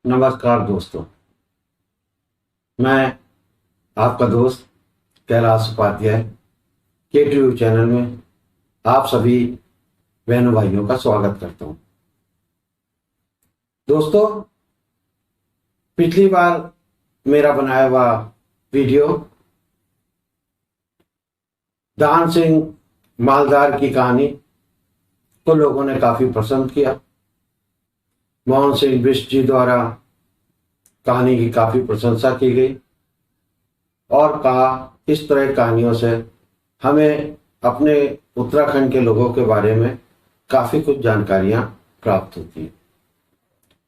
नमस्कार दोस्तों, मैं आपका दोस्त कैलाश उपाध्याय के टी चैनल में आप सभी बहनों भाइयों का स्वागत करता हूं। दोस्तों, पिछली बार मेरा बनाया हुआ वीडियो दान सिंह मालदार की कहानी को लोगों ने काफी पसंद किया। मोहन सिंह बिष्ट जी द्वारा कहानी की काफी प्रशंसा की गई और कहा इस तरह कहानियों से हमें अपने उत्तराखंड के लोगों के बारे में काफी कुछ जानकारियां प्राप्त होती हैं।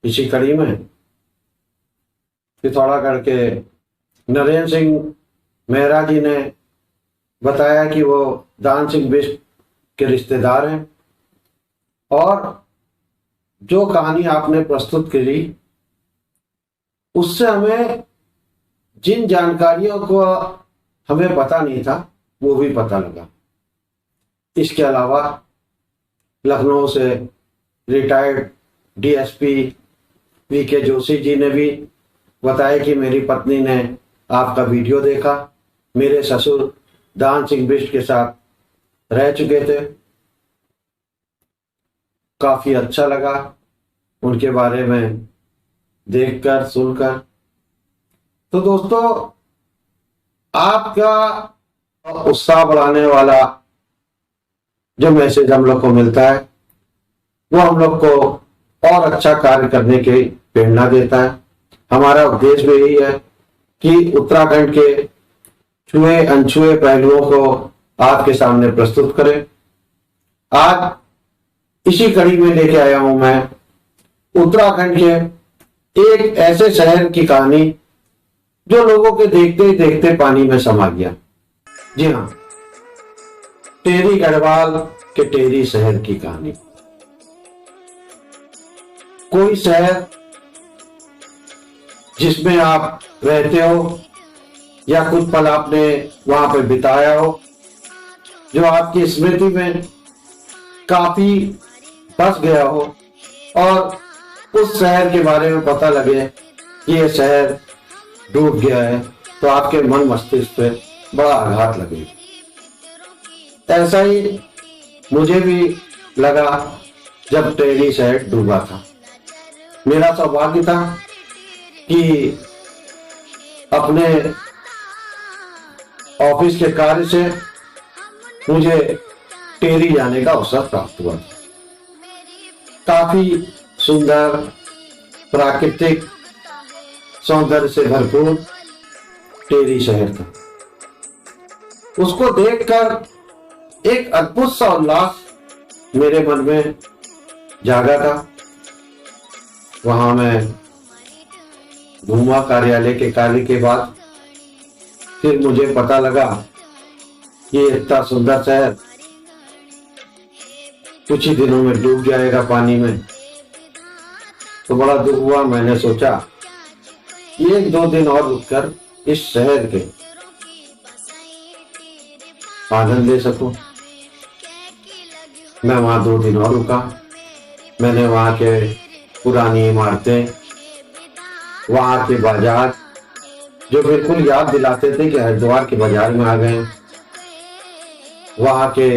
इसी कड़ी में पिथौरागढ़ के नरेंद्र सिंह मेहरा जी ने बताया कि वो दान सिंह बिष्ट के रिश्तेदार हैं और जो कहानी आपने प्रस्तुत करी उससे हमें जिन जानकारियों को हमें पता नहीं था वो भी पता लगा। इसके अलावा लखनऊ से retired DSP VK Joshi ji ने भी बताया कि मेरी पत्नी ने आपका वीडियो देखा, मेरे ससुर दान सिंह बिष्ट के साथ रह चुके थे, काफी अच्छा लगा उनके बारे में देखकर सुनकर। तो दोस्तों, आपका उत्साह बढ़ाने वाला जो मैसेज हम लोग को मिलता है वो हम लोग को और अच्छा कार्य करने की प्रेरणा देता है। हमारा उद्देश्य भी यही है कि उत्तराखंड के छुए अनछुए पहलुओं को आपके सामने प्रस्तुत करें। आज इसी कड़ी में लेके आया हूं मैं उत्तराखंड के एक ऐसे शहर की कहानी जो लोगों के देखते ही देखते पानी में समा गया। जी हाँ, टेरी गढ़वाल के टेरी शहर की कहानी। कोई शहर जिसमें आप रहते हो या कुछ पल आपने वहां पर बिताया हो, जो आपकी स्मृति में काफी बस गया हो और उस शहर के बारे में पता लगे कि यह शहर डूब गया है, तो आपके मन मस्तिष्क पे बड़ा आघात लगे। ऐसा ही मुझे भी लगा जब टेरी शहर डूबा था। मेरा सौभाग्य था कि अपने ऑफिस के कार्य से मुझे टेरी जाने का अवसर प्राप्त हुआ। काफी सुंदर प्राकृतिक सौंदर्य से भरपूर टेरी शहर था। उसको देखकर एक अद्भुत सा उल्लास मेरे मन में जागा था। वहां मैं घूमा कार्यालय के कार्य के बाद। फिर मुझे पता लगा कि इतना सुंदर शहर कुछ ही दिनों में डूब जाएगा पानी में। तो बड़ा दुख हुआ। मैंने सोचा एक दो दिन और रुककर इस शहर के आनंद ले सकूं। मैं वहां 2 दिन और रुका। मैंने वहां के पुरानी इमारतें, वहां के बाजार जो बिल्कुल याद दिलाते थे कि हरिद्वार के बाजार में आ गए, वहां के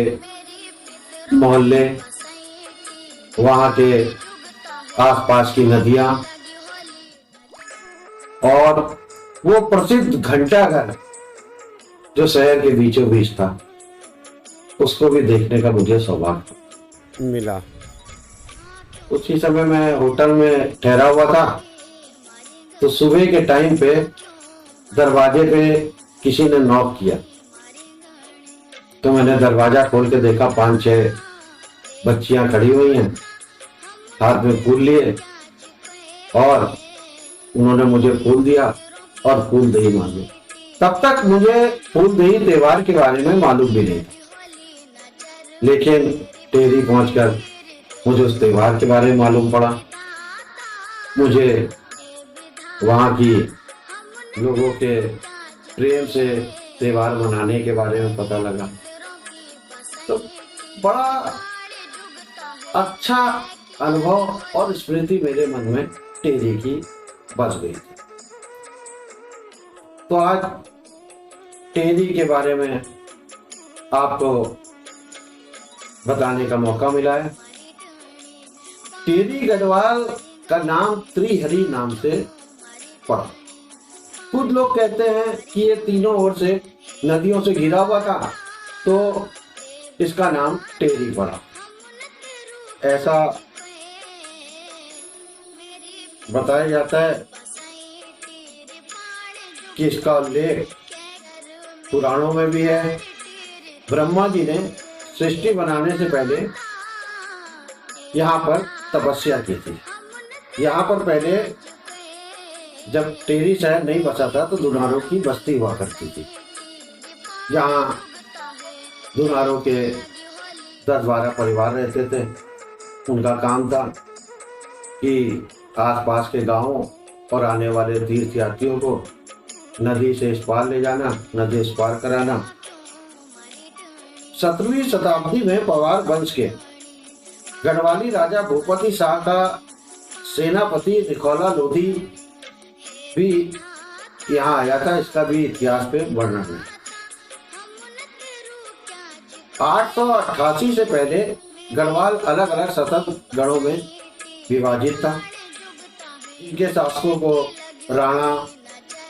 मोहल्ले, वहां के आसपास की नदियां और वो प्रसिद्ध घंटाघर जो शहर के बीचों बीच था, उसको भी देखने का मुझे सौभाग्य मिला। उसी समय मैं होटल में ठहरा हुआ था, तो सुबह के टाइम पे दरवाजे पे किसी ने नॉक किया। तो मैंने दरवाजा खोल के देखा 5-6 बच्चियां खड़ी हुई हैं, हाथ में फूल लिए, और उन्होंने मुझे फूल दिया और फूल दही मांगे। तब तक मुझे फूल दही त्योहार के बारे में मालूम भी नहीं था, लेकिन टेरी पहुंचकर मुझे उस त्योहार के बारे में मालूम पड़ा। मुझे वहां की लोगों के प्रेम से त्योहार मनाने के बारे में पता लगा। तो बड़ा अच्छा अनुभव और स्मृति मेरे मन में टेरी की बस गई थी। तो आज टेरी के बारे में आपको बताने का मौका मिला है। टेरी गढ़वाल का नाम त्रिहरि नाम से पड़ा। कुछ लोग कहते हैं कि ये तीनों ओर से नदियों से घिरा हुआ था, तो इसका नाम टेरी पड़ा। ऐसा बताया जाता है कि इसका उल्लेख पुराणों में भी है। ब्रह्मा जी ने सृष्टि बनाने से पहले यहाँ पर तपस्या की थी। यहाँ पर पहले जब टेरी शहर नहीं बसा था तो दुनारों की बस्ती हुआ करती थी, जहाँ दुनारों के 10-12 परिवार रहते थे। उनका काम था कि आसपास के गांवों और आने वाले तीर्थ यात्रियों को नदी से इस पार ले जाना, नदी इस पार कराना। 17वीं शताब्दी में पवार वंश के गढ़वाली राजा भूपति शाह का सेनापति निकोला लोधी भी यहाँ आया था। इसका भी इतिहास पे वर्णन है। 888 से पहले गढ़वाल अलग अलग सतत गणों में विभाजित था। इनके शासकों को राणा,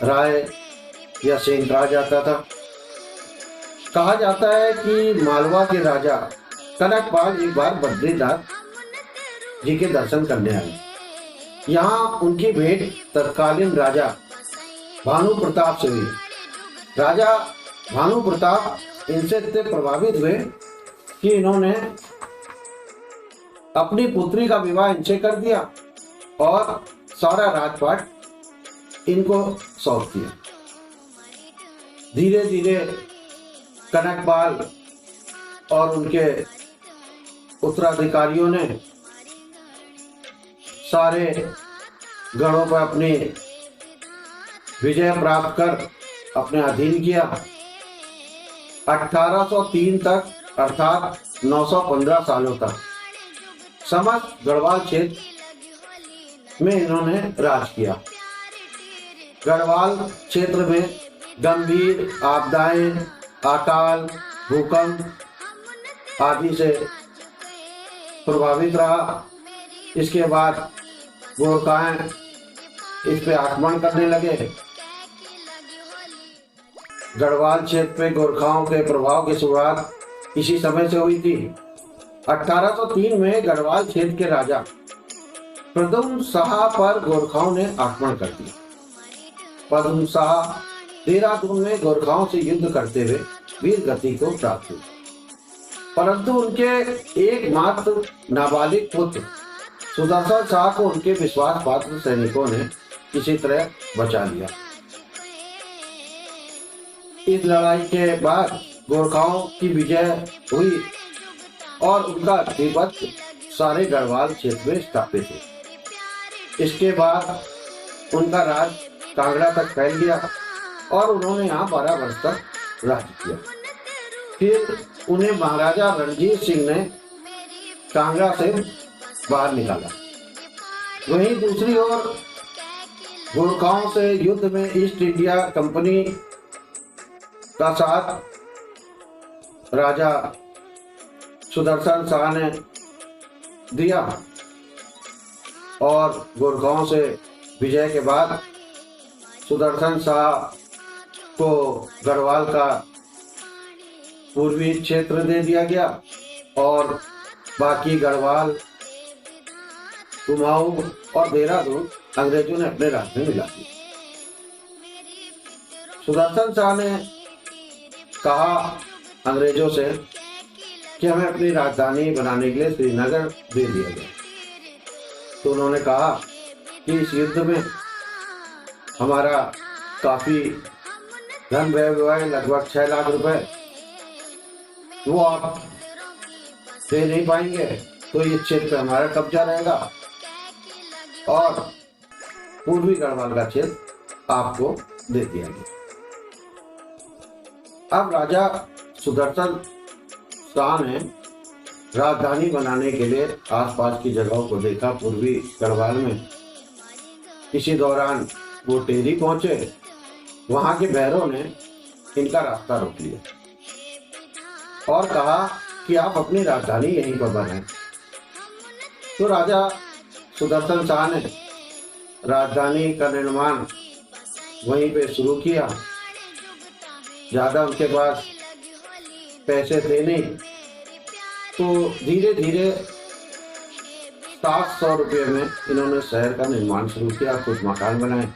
राय या सेन कहा जाता था। कहा जाता है कि मालवा के राजा कनकपाल एक बार बद्रीनाथ जी के दर्शन करने आए। यहाँ उनकी भेंट तत्कालीन राजा भानु प्रताप से हुई। राजा भानु प्रताप इनसे इतने प्रभावित हुए कि इन्होंने अपनी पुत्री का विवाह इनसे कर दिया और सारा राजपाट इनको सौंप दिया। धीरे धीरे कनकपाल और उनके उत्तराधिकारियों ने सारे गणों पर अपनी विजय प्राप्त कर अपने अधीन किया। 1803 तक अर्थात 915 सालों तक समस्त गढ़वाल क्षेत्र में इन्होंने राज किया। गढ़वाल क्षेत्र में गंभीर आपदाएं, अकाल, भूकंप आदि से प्रभावित रहा। इसके बाद गोरखाएं इस पे आक्रमण करने लगे। गढ़वाल क्षेत्र पे गोरखाओं के प्रभाव की शुरुआत इसी समय से हुई थी। 1803 में गढ़वाल क्षेत्र के राजा प्रद्युम्न शाह पर गोरखाओं ने आक्रमण कर दिया। प्रद्युम्न शाह देहरादून में गोरखाओं से युद्ध करते हुए वीर गति को प्राप्त हुए, परंतु उनके एकमात्र नाबालिग पुत्र सुदर्शन शाह को उनके विश्वास पात्र सैनिकों ने किसी तरह बचा लिया। इस लड़ाई के बाद गोरखाओं की विजय हुई और उनका अधिपत्य सारे गढ़वाल क्षेत्र में स्थापित हुआ। इसके बाद उनका राज कांगड़ा तक फैल गया और उन्होंने यहाँ 12 वर्ष तक राज किया। फिर उन्हें महाराजा रणजीत सिंह ने कांगड़ा से बाहर निकाला। वहीं दूसरी ओर गोरखाओं से युद्ध में ईस्ट इंडिया कंपनी का साथ राजा सुदर्शन शाह ने दिया और गोरखाओं से विजय के बाद सुदर्शन शाह को गढ़वाल का पूर्वी क्षेत्र दे दिया गया और बाकी गढ़वाल, कुमाऊं और देहरादून अंग्रेजों ने अपने राज्य में मिला दिया। सुदर्शन शाह ने कहा अंग्रेजों से कि हमें अपनी राजधानी बनाने के लिए श्रीनगर दे दिया गया। तो उन्होंने कहा कि इस युद्ध में हमारा काफी धन व्यय हुआ है, लगभग 6 लाख रुपए, वो आप दे नहीं पाएंगे तो ये क्षेत्र हमारा कब्जा रहेगा और पूर्वी गढ़वाल का क्षेत्र आपको दे दिया गया। अब राजा सुदर्शन शाह ने राजधानी बनाने के लिए आसपास की जगहों को देखा पूर्वी गढ़वाल में इसी दौरान वो टेहरी पहुंचे। वहां के भैरव ने इनका रास्ता रोक लिया और कहा कि आप अपनी राजधानी यहीं पर बनाएं। तो राजा सुदर्शन शाह ने राजधानी का निर्माण वहीं पे शुरू किया। ज्यादा उनके पास पैसे थे नहीं, तो धीरे धीरे 700 रुपये में इन्होंने शहर का निर्माण शुरू किया। कुछ मकान बनाए।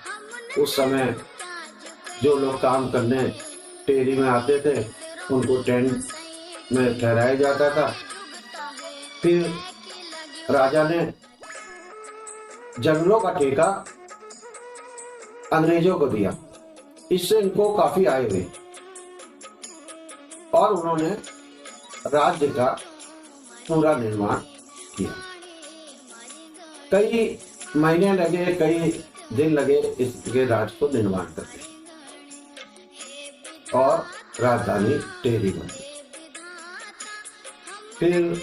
उस समय जो लोग काम करने टेहरी में आते थे उनको टेंट में ठहराया जाता था। फिर राजा ने जंगलों का ठेका अंग्रेजों को दिया। इससे इनको काफी आय हुई और उन्होंने राज्य का पूरा निर्माण किया। कई महीने लगे, कई दिन लगे इसके राज्य को निर्माण करते और राजधानी टेहरी बनी। फिर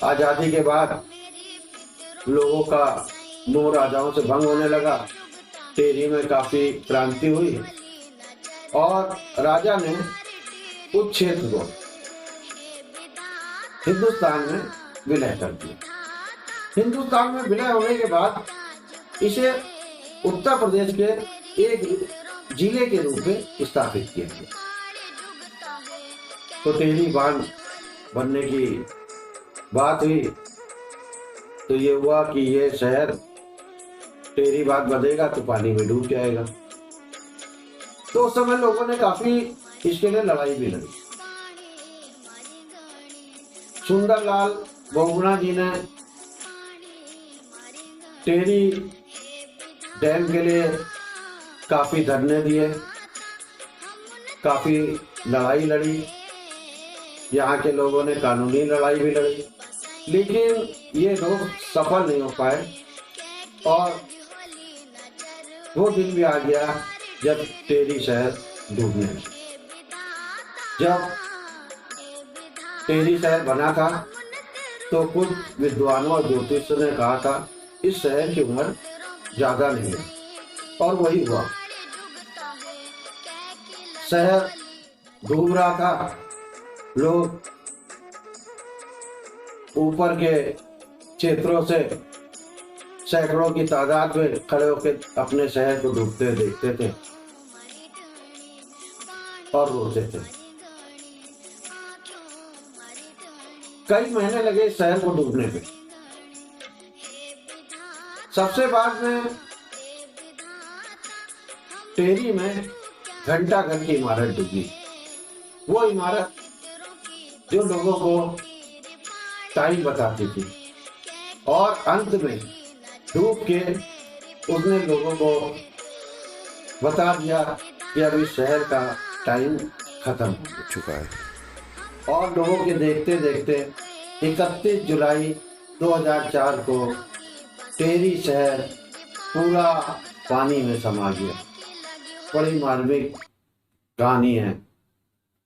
आजादी के बाद लोगों का मोह राजाओं से भंग होने लगा। टेहरी में काफी क्रांति हुई और राजा ने उस क्षेत्र को हिंदुस्तान में विलय कर दिया। हिंदुस्तान में विलय होने के बाद इसे उत्तर प्रदेश के एक जिले के रूप में स्थापित किया गया। तो टेहरी बांध बनने की बात हुई तो ये हुआ कि ये शहर टेहरी बांध बनेगा तो पानी में डूब जाएगा। तो उस समय लोगों ने काफी इसके लिए लड़ाई भी लड़ी। सुंदरलाल बहुगुणा जी ने टेहरी डैम के लिए काफी धरने दिए, काफी लड़ाई लड़ी। यहाँ के लोगों ने कानूनी लड़ाई भी लड़ी, लेकिन ये लोग सफल नहीं हो पाए और वो दिन भी आ गया जब टेहरी शहर डूबने लगा। जब टेहरी शहर बना था तो कुछ विद्वानों और ज्योतिषियों ने कहा था इस शहर की उम्र ज्यादा नहीं है, और वही हुआ। शहर डूब रहा था। लोग ऊपर के क्षेत्रों से सैकड़ों की तादाद में खड़े होकर अपने शहर को डूबते देखते थे और रोते थे। कई महीने लगे शहर को डूबने पे। सबसे बाद में टेहरी में घंटा घर की इमारत डूबी। वो इमारत जो लोगों को टाइम बताती थी और अंत में डूब के उसने लोगों को बता दिया कि अब इस शहर का टाइम खत्म हो चुका है। और लोगों के देखते देखते 31 जुलाई 2004 को टेहरी शहर पूरा पानी में समा गया। बड़ी मार्मिक कहानी है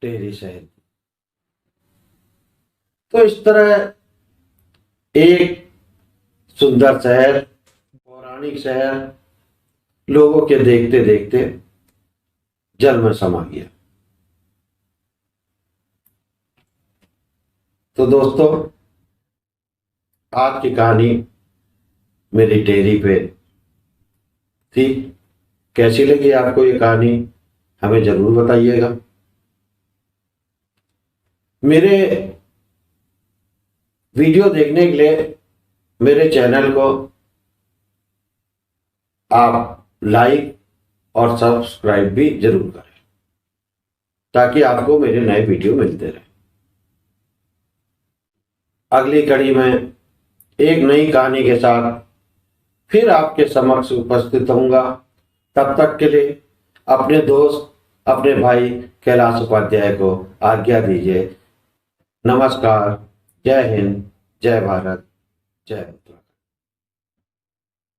टेहरी शहर की। तो इस तरह एक सुंदर शहर, पौराणिक शहर लोगों के देखते देखते जल में समा गया। तो दोस्तों, आज की कहानी मेरी टेहरी पे थी। कैसी लगी आपको ये कहानी हमें जरूर बताइएगा। मेरे वीडियो देखने के लिए मेरे चैनल को आप लाइक और सब्सक्राइब भी जरूर करें ताकि आपको मेरे नए वीडियो मिलते रहे। अगली कड़ी में एक नई कहानी के साथ फिर आपके समक्ष उपस्थित होऊंगा। तब तक के लिए अपने दोस्त, अपने भाई कैलाश उपाध्याय को आज्ञा दीजिए। नमस्कार। जय हिंद, जय भारत, जय उत्तराखंड।